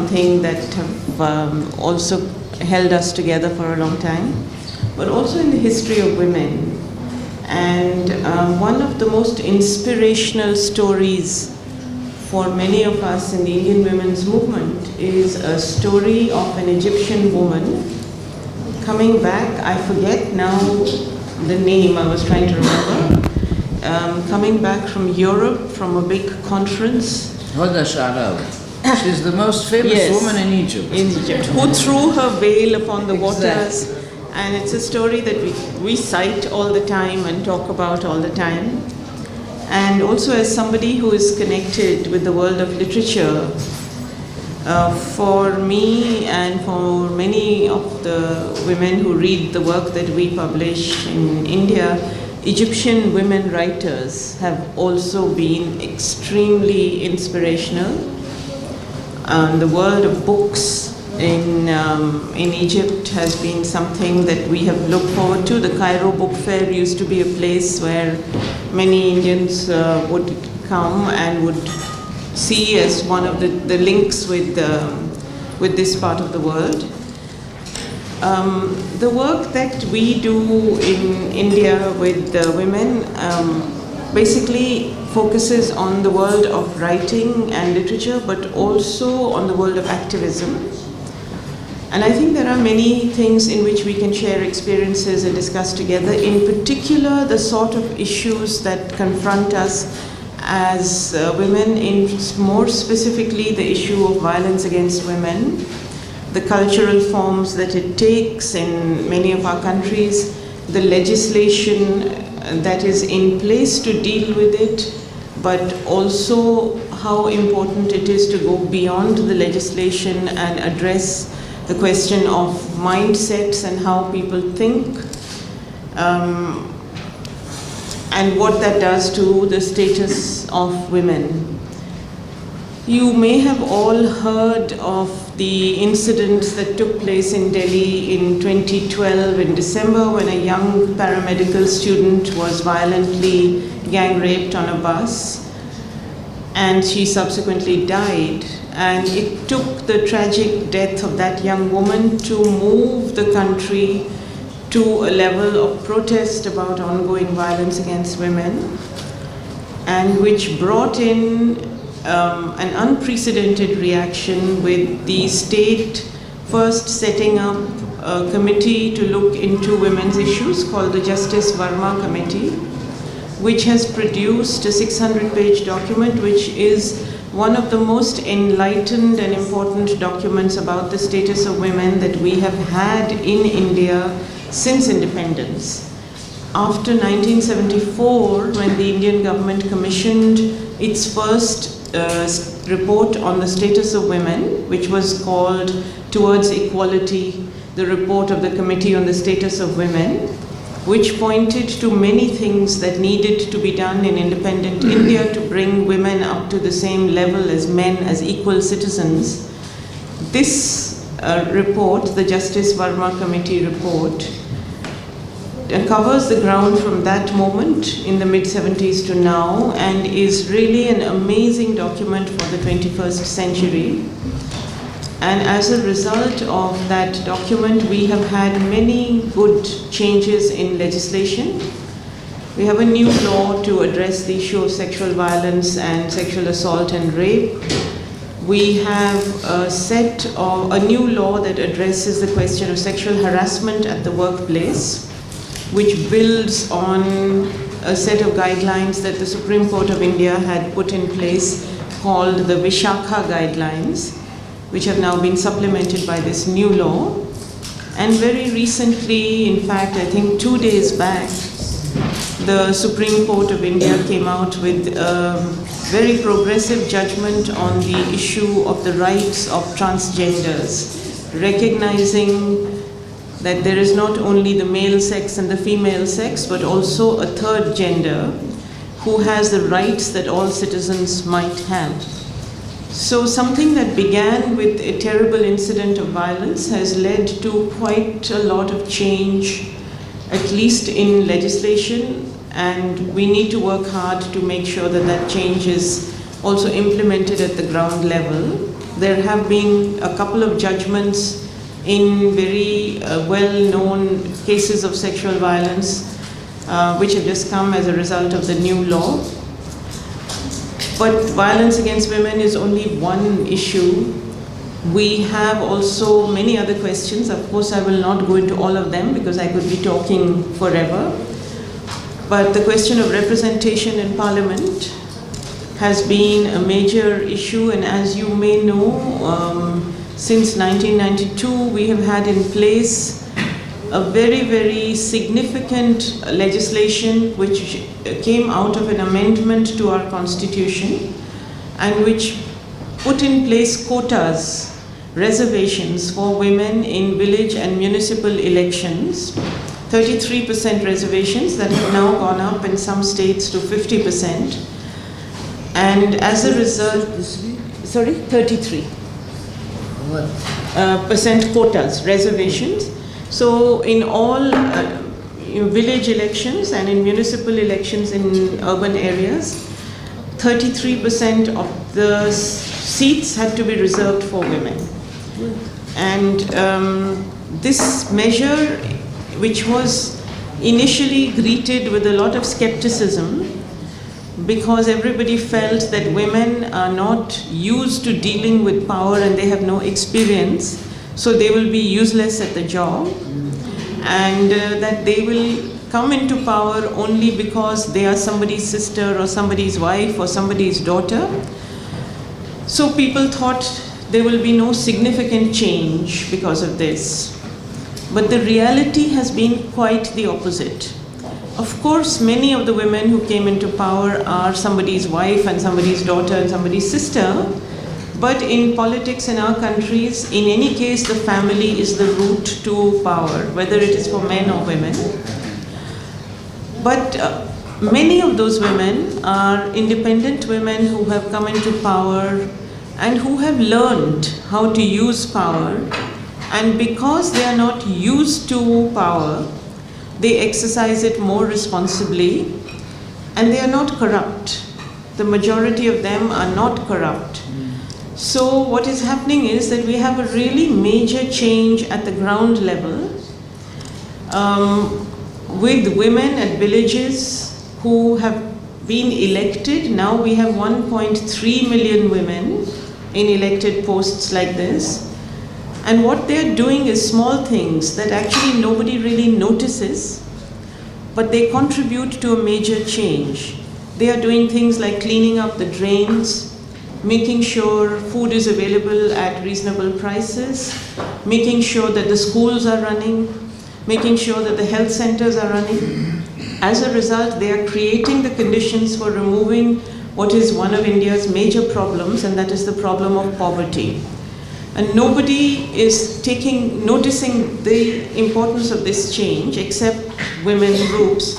something that have also held us together for a long time, but also in the history of women. And one of the most inspirational stories for many of us in the Indian women's movement is a story of an Egyptian woman coming back, I forget now the name, I was trying to remember, coming back from Europe from a big conference. She's the most famous woman in Egypt. In Egypt, who threw her veil upon the waters. And it's a story that we cite all the time and talk about all the time. And also as somebody who is connected with the world of literature, for me and for many of the women who read the work that we publish in India, Egyptian women writers have also been extremely inspirational. The world of books in Egypt has been something that we have looked forward to. The Cairo Book Fair used to be a place where many Indians would come and would see as one of the links with this part of the world. The work that we do in India with women basically focuses on the world of writing and literature, but also on the world of activism. And I think there are many things in which we can share experiences and discuss together, in particular the sort of issues that confront us as women, in more specifically the issue of violence against women, the cultural forms that it takes in many of our countries, the legislation that is in place to deal with it, but also how important it is to go beyond the legislation and address the question of mindsets and how people think, and what that does to the status of women. You may have all heard of the incidents that took place in Delhi in 2012 in December, when a young paramedical student was violently gang raped on a bus, and she subsequently died. And it took the tragic death of that young woman to move the country to a level of protest about ongoing violence against women, and which brought in an unprecedented reaction, with the state first setting up a committee to look into women's issues called the Justice Verma Committee, which has produced a 600-page document, which is one of the most enlightened and important documents about the status of women that we have had in India since independence. After 1974, when the Indian government commissioned its first report on the status of women, which was called Towards Equality, the report of the Committee on the Status of Women, which pointed to many things that needed to be done in independent India to bring women up to the same level as men, as equal citizens. This report, the Justice Verma Committee report, covers the ground from that moment in the mid-70s to now, and is really an amazing document for the 21st century. And as a result of that document, we have had many good changes in legislation. We have a new law to address the issue of sexual violence and sexual assault and rape. We have a new law that addresses the question of sexual harassment at the workplace, which builds on a set of guidelines that the Supreme Court of India had put in place called the Vishakha Guidelines, which have now been supplemented by this new law. And very recently, in fact, I think 2 days back, the Supreme Court of India came out with a very progressive judgment on the issue of the rights of transgenders, recognizing that there is not only the male sex and the female sex, but also a third gender who has the rights that all citizens might have. So something that began with a terrible incident of violence has led to quite a lot of change, at least in legislation, and we need to work hard to make sure that that change is also implemented at the ground level. There have been a couple of judgments in very well-known cases of sexual violence which have just come as a result of the new law. But violence against women is only one issue. We have also many other questions. Of course, I will not go into all of them because I could be talking forever. But the question of representation in Parliament has been a major issue, and as you may know, since 1992 we have had in place a very, very significant legislation which came out of an amendment to our constitution and which put in place quotas, reservations for women in village and municipal elections, 33% reservations that have now gone up in some states to 50%. And as a result, 33 percent quotas, reservations. So in all village elections and in municipal elections in urban areas, 33% of the seats had to be reserved for women. And this measure, which was initially greeted with a lot of skepticism, because everybody felt that women are not used to dealing with power and they have no experience, so they will be useless at the job, and that they will come into power only because they are somebody's sister or somebody's wife or somebody's daughter. So people thought there will be no significant change because of this. But the reality has been quite the opposite. Of course, many of the women who came into power are somebody's wife and somebody's daughter and somebody's sister, but in politics in our countries, in any case, the family is the route to power, whether it is for men or women. But many of those women are independent women who have come into power and who have learned how to use power, and because they are not used to power, they exercise it more responsibly, and they are not corrupt. The majority of them are not corrupt. So what is happening is that we have a really major change at the ground level with women at villages who have been elected. Now we have 1.3 million women in elected posts like this. And what they're doing is small things that actually nobody really notices, but they contribute to a major change. They are doing things like cleaning up the drains, making sure food is available at reasonable prices, making sure that the schools are running, making sure that the health centers are running. As a result, they are creating the conditions for removing what is one of India's major problems, and that is the problem of poverty. And nobody is noticing the importance of this change except women groups,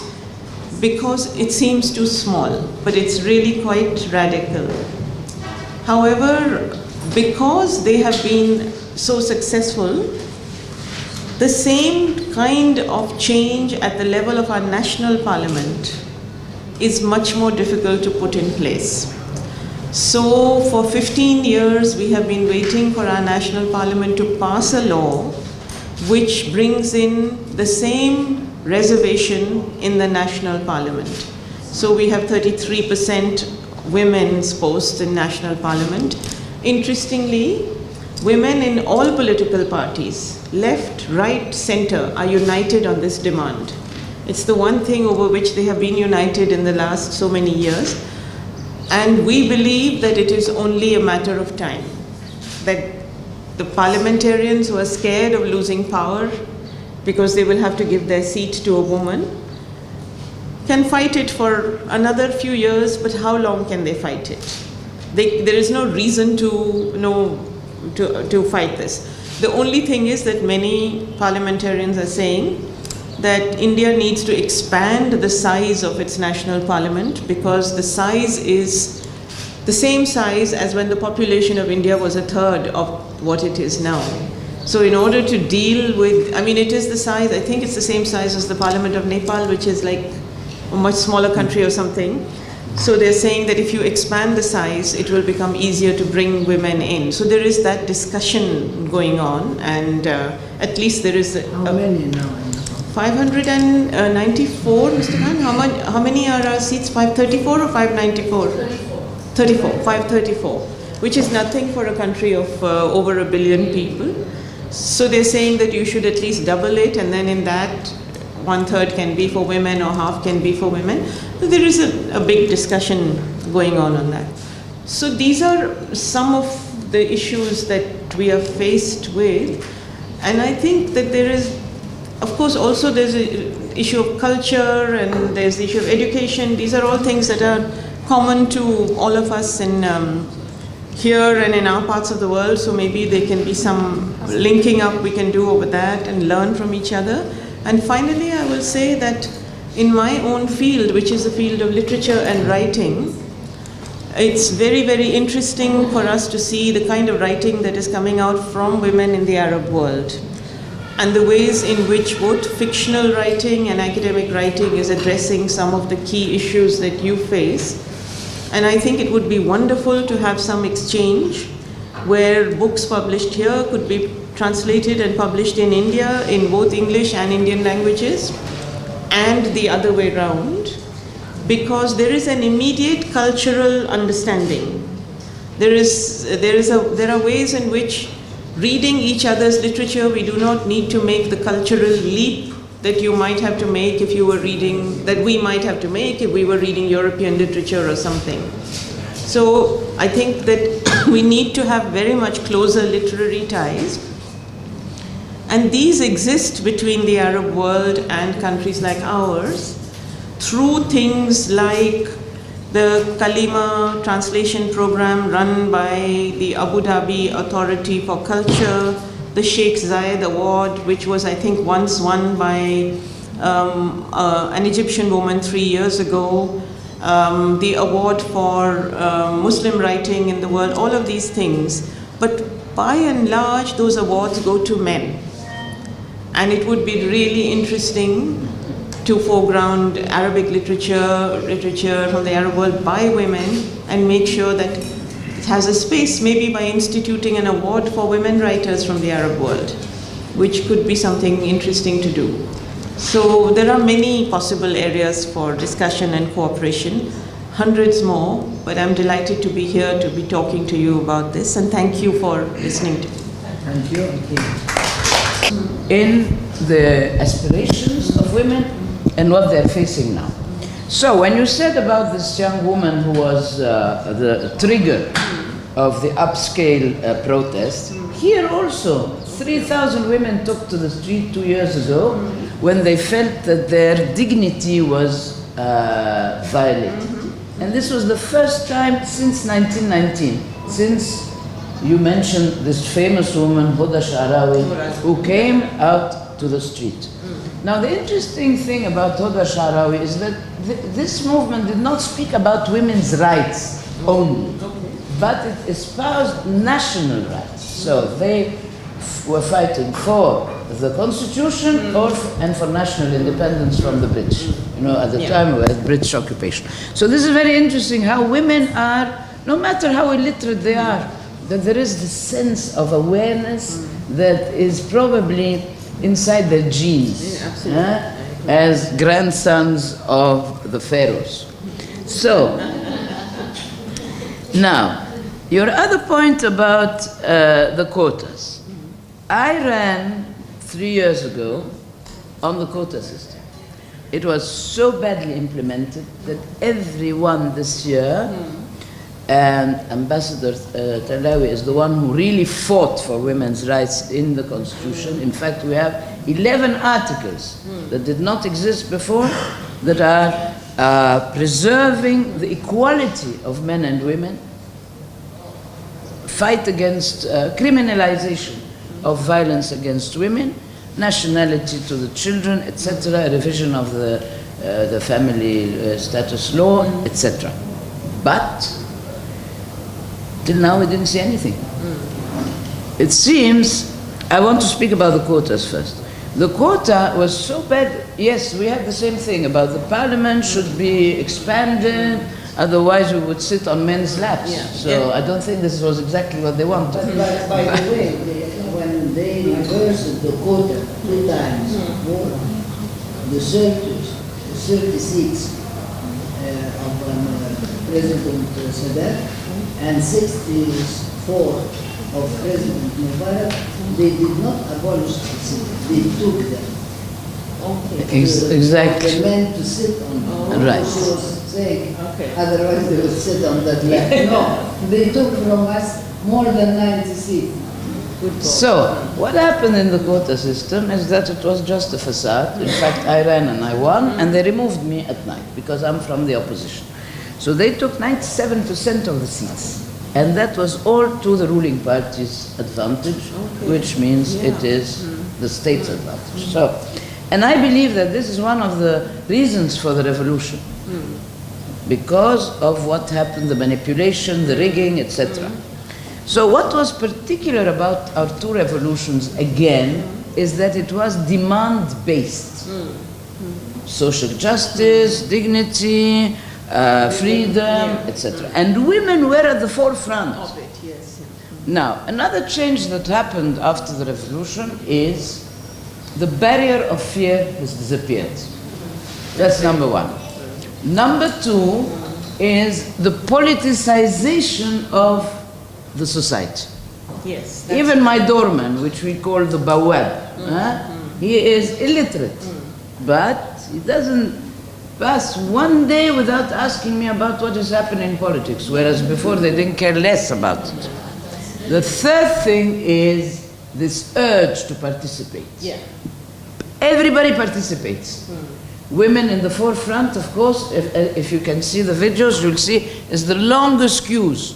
because it seems too small, but it's really quite radical. However, because they have been so successful, the same kind of change at the level of our national parliament is much more difficult to put in place. So for 15 years, we have been waiting for our national parliament to pass a law which brings in the same reservation in the national parliament. So we have 33% women's posts in national parliament. Interestingly, women in all political parties, left, right, center, are united on this demand. It's the one thing over which they have been united in the last so many years. And we believe that it is only a matter of time, that the parliamentarians who are scared of losing power because they will have to give their seat to a woman can fight it for another few years, but how long can they fight it? There is no reason to fight this. The only thing is that many parliamentarians are saying that India needs to expand the size of its national parliament, because the size is the same size as when the population of India was a third of what it is now. So in order to deal with, it is the size, I think it's the same size as the parliament of Nepal, which is like a much smaller country or something. So they're saying that if you expand the size, it will become easier to bring women in. So there is that discussion going on, and at least there is How many now? 594, Mr. Khan. How many are our seats? 534 or 594? 34. 534, which is nothing for a country of over 1 billion people. So they're saying that you should at least double it, and then in that, 1/3 can be for women or half can be for women. So there is a big discussion going on that. So these are some of the issues that we are faced with, and I think that there is, of course, also there's an issue of culture and there's the issue of education. These are all things that are common to all of us in here and in our parts of the world. So maybe there can be some linking up we can do over that and learn from each other. And finally, I will say that in my own field, which is the field of literature and writing, it's very, very interesting for us to see the kind of writing that is coming out from women in the Arab world, and the ways in which both fictional writing and academic writing is addressing some of the key issues that you face. And I think it would be wonderful to have some exchange where books published here could be translated and published in India in both English and Indian languages, and the other way around, because there is an immediate cultural understanding. There are ways in which reading each other's literature, we do not need to make the cultural leap that you might have to make if you were reading, that we might have to make if we were reading European literature or something. So I think that we need to have very much closer literary ties. And these exist between the Arab world and countries like ours through things like the Kalima translation program run by the Abu Dhabi Authority for Culture, the Sheikh Zayed Award, which was, I think, once won by an Egyptian woman 3 years ago, the award for Muslim writing in the world, all of these things. But by and large, those awards go to men. And it would be really interesting to foreground Arabic literature from the Arab world by women, and make sure that it has a space, maybe by instituting an award for women writers from the Arab world, which could be something interesting to do. So there are many possible areas for discussion and cooperation, hundreds more, but I'm delighted to be here to be talking to you about this, and thank you for listening to me. Thank you. In the aspirations of women and what they're facing now. So when you said about this young woman who was the trigger of the upscale protest, here also 3,000 women took to the street 2 years ago when they felt that their dignity was violated. And this was the first time since 1919, since you mentioned this famous woman, Huda Sha'rawi, who came out to the street. Now, the interesting thing about Huda Sha'rawi is that this movement did not speak about women's rights only, but it espoused national rights. So they were fighting for the constitution and for national independence from the British, at the time we had British occupation. So this is very interesting how women are, no matter how illiterate they are, that there is this sense of awareness that is probably inside their genes, as grandsons of the pharaohs. So, now, your other point about the quotas. I ran 3 years ago on the quota system. It was so badly implemented that everyone this year, and Ambassador Talawi is the one who really fought for women's rights in the Constitution. In fact, we have 11 articles that did not exist before that are preserving the equality of men and women, fight against criminalization of violence against women, nationality to the children, etc., revision of the family status law, etc. But till now we didn't see anything. It seems, I want to speak about the quotas first. The quota was so bad. Yes, we had the same thing about the parliament should be expanded, Otherwise, we would sit on men's laps. Yeah. So I don't think this was exactly what they wanted. But by the way, when they reversed the quota 2 times, the 30 seats of President Sadat and 64 of President Mubarak, they did not abolish the seats, they took them. Okay. Exactly. The men to sit on them. Right. She was saying, Okay. otherwise they would sit on that lap. No, they took from us more than 90 seats. Good call. So, what happened in the quota system is that it was just a facade. In fact, I ran and I won, and they removed me at night because I'm from the opposition. So they took 97% of the seats. And that was all to the ruling party's advantage, which means it is the state's advantage. So, and I believe that this is one of the reasons for the revolution. Because of what happened, the manipulation, the rigging, etc. So what was particular about our 2 revolutions, again, is that it was demand-based. Social justice, dignity, freedom, etc. And women were at the forefront. Of it, yes. Now, another change that happened after the revolution is the barrier of fear has disappeared. That's number 1. Number 2 is the politicization of the society. Yes. Even my doorman, which we call the bawab, he is illiterate, but he doesn't pass one day without asking me about what is happening in politics, whereas before they didn't care less about it. The third thing is this urge to participate. Yeah. Everybody participates. Women in the forefront, of course, if you can see the videos, you'll see is the longest queues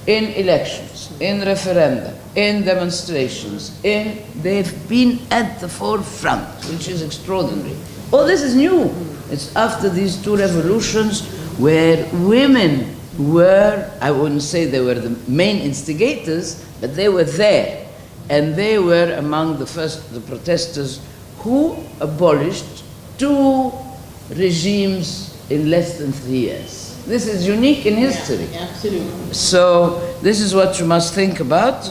in elections, in referenda, in demonstrations, they've been at the forefront, which is extraordinary. All this is new. It's after these 2 revolutions where women were, I wouldn't say they were the main instigators, but they were there. And they were among the protesters who abolished 2 regimes in less than 3 years. This is unique in history. Yeah, absolutely. So this is what you must think about.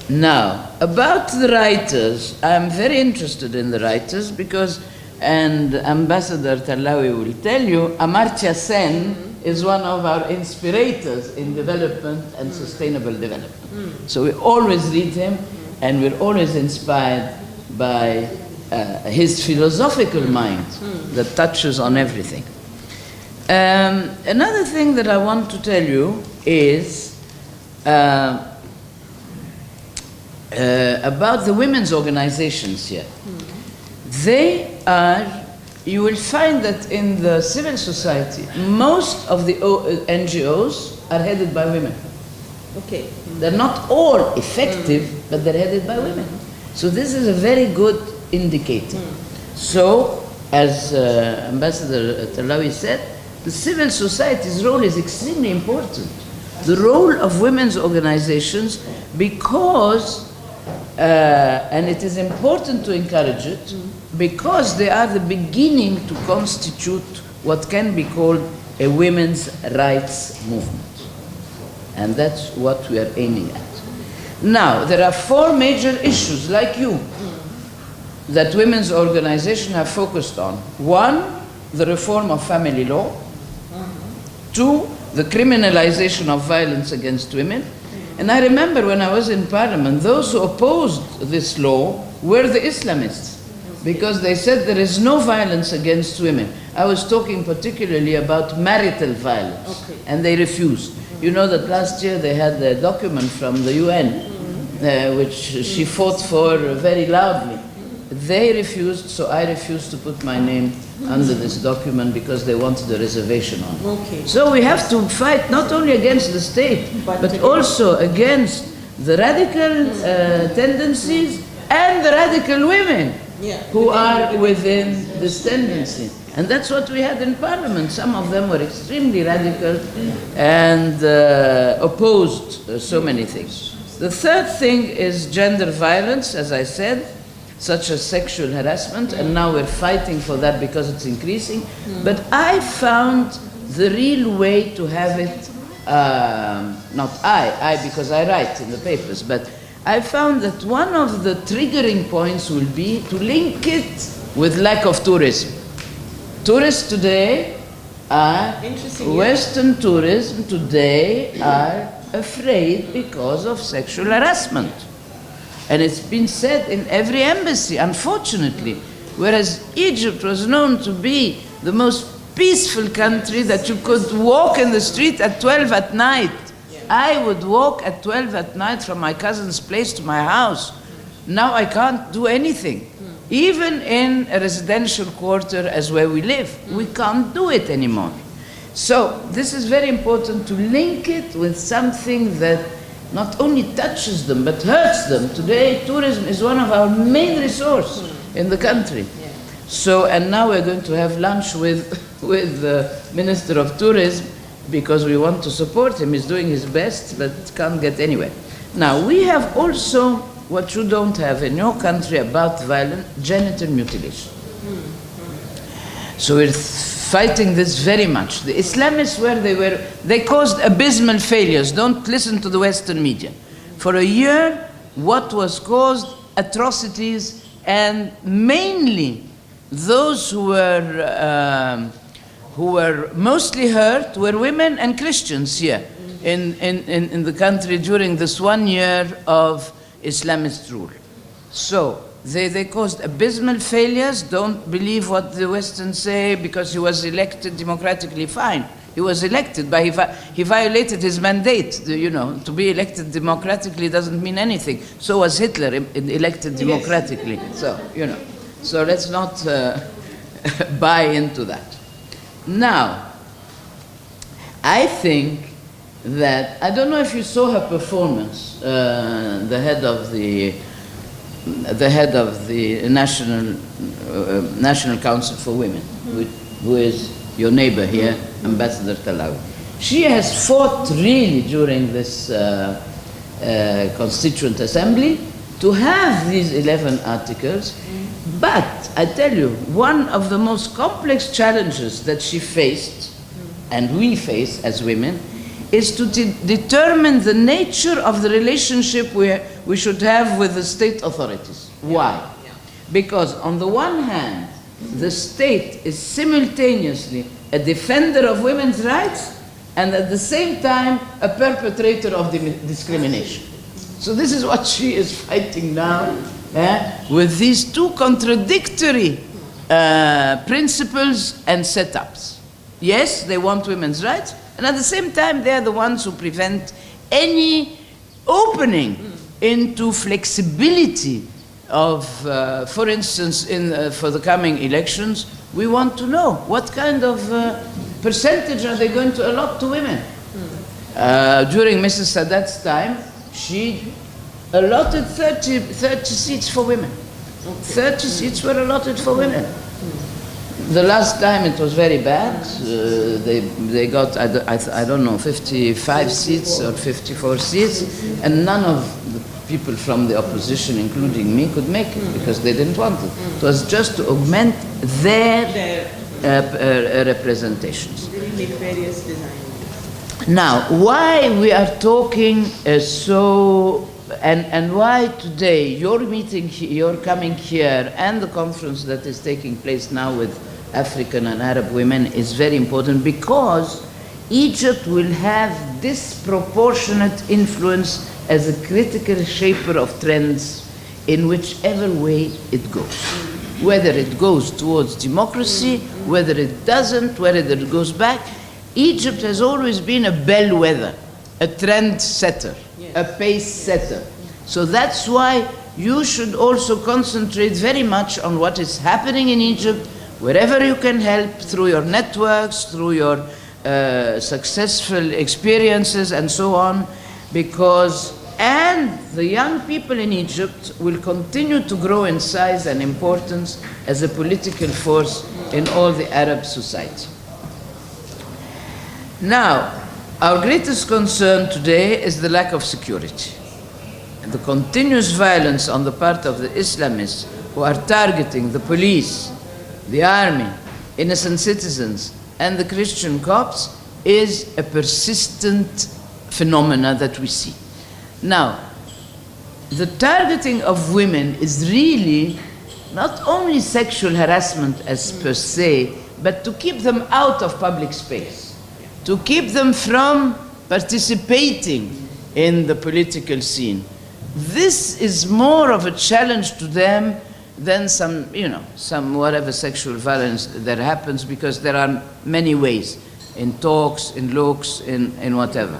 Now, about the writers, I'm very interested in the writers because, and Ambassador Talawi will tell you, Amartya Sen is one of our inspirators in development and sustainable development. So we always read him and we're always inspired by his philosophical mind that touches on everything. Another thing that I want to tell you is about the women's organizations here. They are, you will find that in the civil society, most of the NGOs are headed by women. Okay. They're not all effective, but they're headed by women. So this is a very good indicator. So, as Ambassador Talawi said, the civil society's role is extremely important. The role of women's organizations, because, and it is important to encourage it, because they are the beginning to constitute what can be called a women's rights movement. And that's what we are aiming at. Now, there are 4 major issues, like you, that women's organizations have focused on. 1, the reform of family law. 2, the criminalization of violence against women. And I remember when I was in Parliament, those who opposed this law were the Islamists, because they said there is no violence against women. I was talking particularly about marital violence, and they refused. You know that last year they had a document from the UN, which she fought for very loudly. They refused, so I refused to put my name under this document because they wanted a reservation on it. Okay. So we have to fight not only against the state, but also against the radical tendencies and the radical women who are within this tendency. And that's what we had in Parliament. Some of them were extremely radical and opposed so many things. The third thing is gender violence, as I said, such as sexual harassment, and now we're fighting for that because it's increasing. But I found the real way to have it, not I because I write in the papers, but I found that one of the triggering points will be to link it with lack of tourism. Tourists today are, Western tourism today are afraid because of sexual harassment. And it's been said in every embassy, unfortunately, whereas Egypt was known to be the most peaceful country that you could walk in the street at 12 at night. I would walk at 12 at night from my cousin's place to my house. Now I can't do anything. Even in a residential quarter as where we live, we can't do it anymore. So this is very important to link it with something that not only touches them but hurts them. Today tourism is one of our main resources in the country. So, and now we're going to have lunch with the Minister of Tourism because we want to support him. He's doing his best but can't get anywhere. Now we have also what you don't have in your country about violent genital mutilation. So we're fighting this very much. The Islamists, they caused abysmal failures. Don't listen to the Western media. For a year, what was caused? Atrocities, and mainly those who were mostly hurt were women and Christians here in the country during this 1 year of Islamist rule. So they caused abysmal failures. Don't believe what the Westerns say because he was elected democratically. Fine, he was elected, but he violated his mandate. You know, to be elected democratically doesn't mean anything. So was Hitler elected democratically. Yes. So, you know, so let's not buy into that. Now, I think that, I don't know if you saw her performance, the head of the National Council for Women, who is your neighbor here, Ambassador Talawi. She has fought really during this Constituent Assembly to have these 11 articles, but I tell you, one of the most complex challenges that she faced, and we face as women, is to determine the nature of the relationship we should have with the state authorities. Why? Because on the one hand, the state is simultaneously a defender of women's rights and at the same time a perpetrator of discrimination. So this is what she is fighting now, with these two contradictory principles and setups. Yes, they want women's rights, and at the same time, they are the ones who prevent any opening into flexibility of, for instance, for the coming elections, we want to know what kind of percentage are they going to allot to women. During Mrs. Sadat's time, she allotted 30 seats for women. 30 seats were allotted for women. The last time it was very bad. They got, I don't know, 55 seats or 54 seats, and none of the people from the opposition, including me, could make it because they didn't want it. It was just to augment their representations. Very nefarious design. Now, why we are talking and why today your meeting, your coming here, and the conference that is taking place now with African and Arab women is very important, because Egypt will have disproportionate influence as a critical shaper of trends in whichever way it goes. Whether it goes towards democracy, whether it doesn't, whether it goes back, Egypt has always been a bellwether, a trend setter, a pace setter. So that's why you should also concentrate very much on what is happening in Egypt, wherever you can help, through your networks, through your successful experiences and so on, and the young people in Egypt will continue to grow in size and importance as a political force in all the Arab society. Now, our greatest concern today is the lack of security. And the continuous violence on the part of the Islamists who are targeting the police, the army, innocent citizens, and the Christian Copts is a persistent phenomena that we see. Now, the targeting of women is really not only sexual harassment as per se, but to keep them out of public space, to keep them from participating in the political scene. This is more of a challenge to them than some, some whatever sexual violence that happens, because there are many ways, in talks, in looks, in whatever.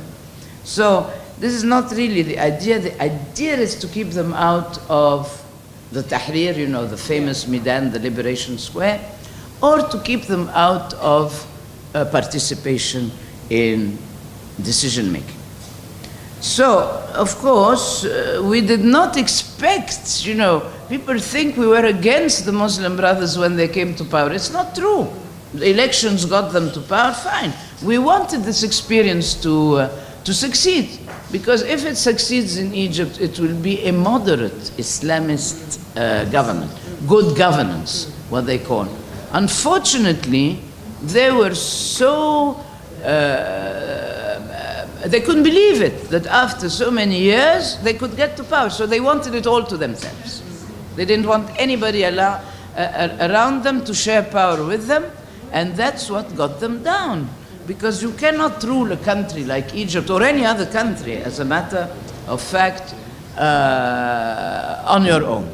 So this is not really the idea. The idea is to keep them out of the Tahrir, the famous Maidan, the Liberation Square, or to keep them out of participation in decision making. So, of course, we did not expect, people think we were against the Muslim Brothers when they came to power. It's not true. The elections got them to power, fine. We wanted this experience to succeed, because if it succeeds in Egypt, it will be a moderate Islamist government, good governance, what they call. Unfortunately, they were so they couldn't believe it, that after so many years, they could get to power. So they wanted it all to themselves. They didn't want anybody around them to share power with them, and that's what got them down. Because you cannot rule a country like Egypt or any other country, as a matter of fact, on your own.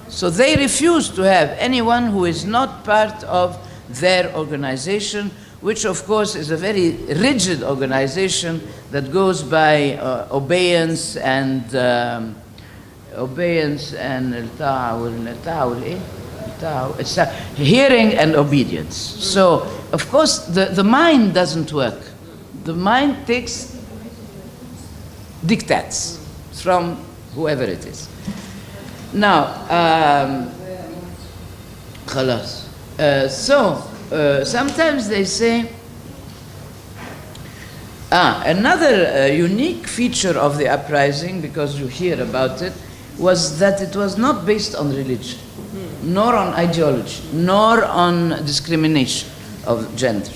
So they refused to have anyone who is not part of their organization, which of course is a very rigid organization that goes by obedience and hearing and obedience. So of course the mind doesn't work. The mind takes dictates from whoever it is. Now, sometimes they say, another unique feature of the uprising, because you hear about it, was that it was not based on religion, nor on ideology, nor on discrimination of gender,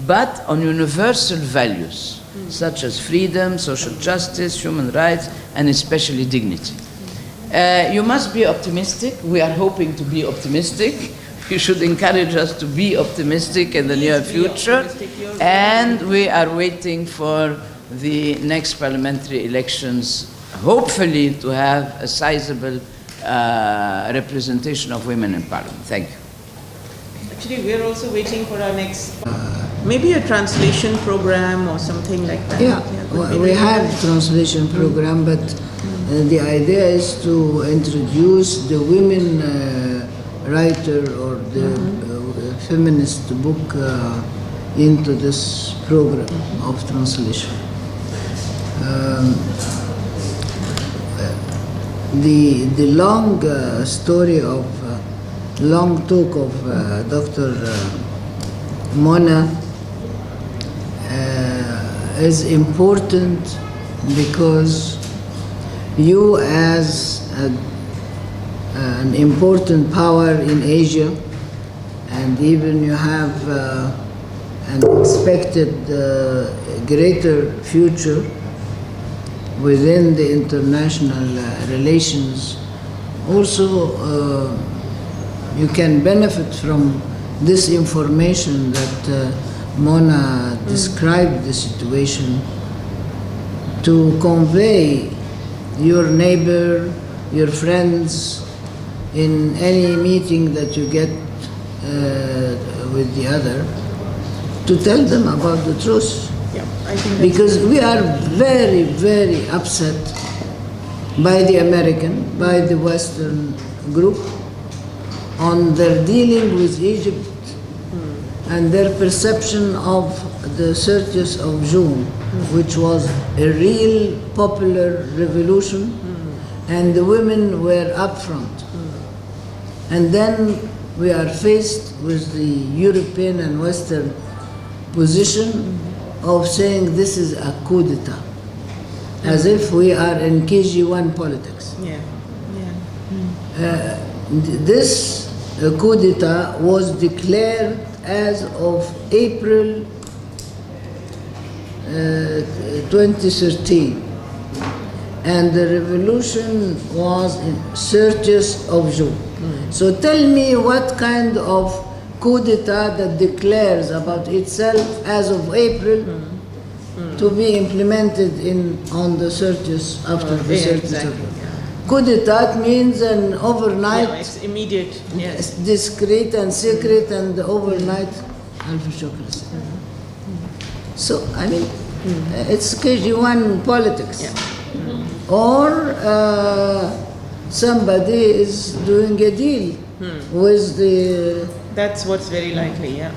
but on universal values, such as freedom, social justice, human rights, and especially dignity. You must be optimistic. We are hoping to be optimistic. You should encourage us to be optimistic in the near future. And we are waiting for the next parliamentary elections, hopefully to have a sizable representation of women in parliament. Thank you. Actually, we are also waiting for our next, maybe a translation program or something like that. Yeah, we have a translation program, but the idea is to introduce the women writer or the feminist book into this program of translation. The long story of long talk of Dr. Mona is important because you, as an important power in Asia, and even you have an expected greater future within the international relations, also you can benefit from this information that Mona described the situation, to convey your neighbor, your friends, in any meeting that you get with the other, to tell them about the truth. Yeah, I think because we are very, very upset by the American, by the Western group, on their dealing with Egypt and their perception of the 30th of June, which was a real popular revolution, and the women were up front. And then we are faced with the European and Western position of saying this is a coup d'etat, as if we are in KG1 politics. Yeah, yeah. This coup d'etat was declared as of April 2013, and the revolution was in 30th of June. So tell me what kind of coup d'etat that declares about itself as of April to be implemented on the 30th, after the 30th exactly. of June. Coup d'etat means an overnight, Yeah, it's immediate. Yes. discreet and secret and overnight autocracy. So, I mean, it's KG1 politics. Yeah. Or somebody is doing a deal with the, That's what's very likely, yeah.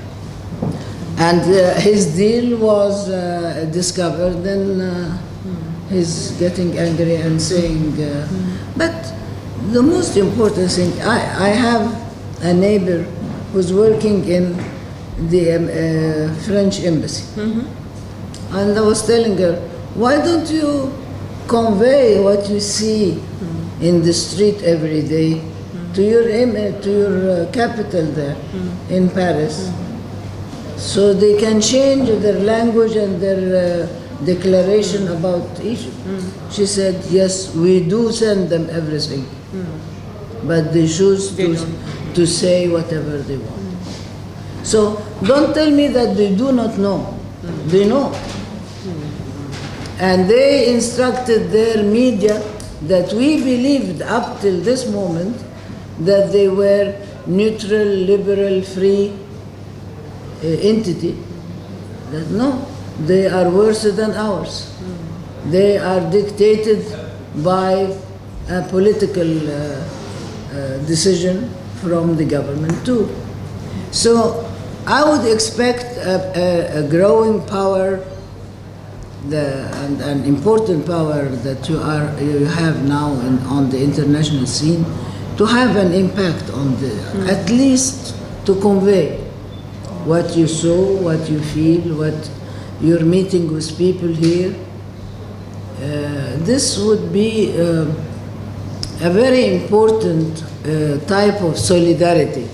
and his deal was discovered, then he's getting angry and saying, but the most important thing, I have a neighbor who's working in the French embassy. And I was telling her, why don't you convey what you see in the street every day to your capital there in Paris, so they can change their language and their declaration about Egypt. She said, yes, we do send them everything, but they choose to say whatever they want. So don't tell me that they do not know. They know. And they instructed their media that we believed up till this moment that they were neutral, liberal, free entity. That no, they are worse than ours. They are dictated by a political decision from the government too. So I would expect a growing power, and an important power that you have now on the international scene, to have an impact on at least to convey what you saw, what you feel, what you're meeting with people here. This would be a very important type of solidarity,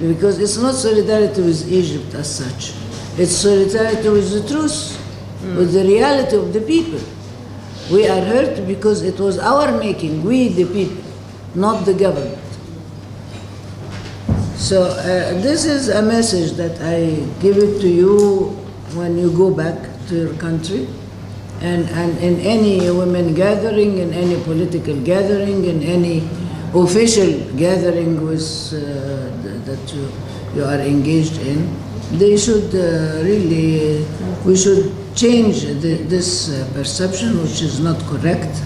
because it's not solidarity with Egypt as such. It's solidarity with the truth, with the reality of the people. We are hurt because it was our making, we the people, not the government. So this is a message that I give it to you when you go back to your country, and in any women gathering, in any political gathering, in any official gathering with, that you are engaged in, they should we should change this perception, which is not correct,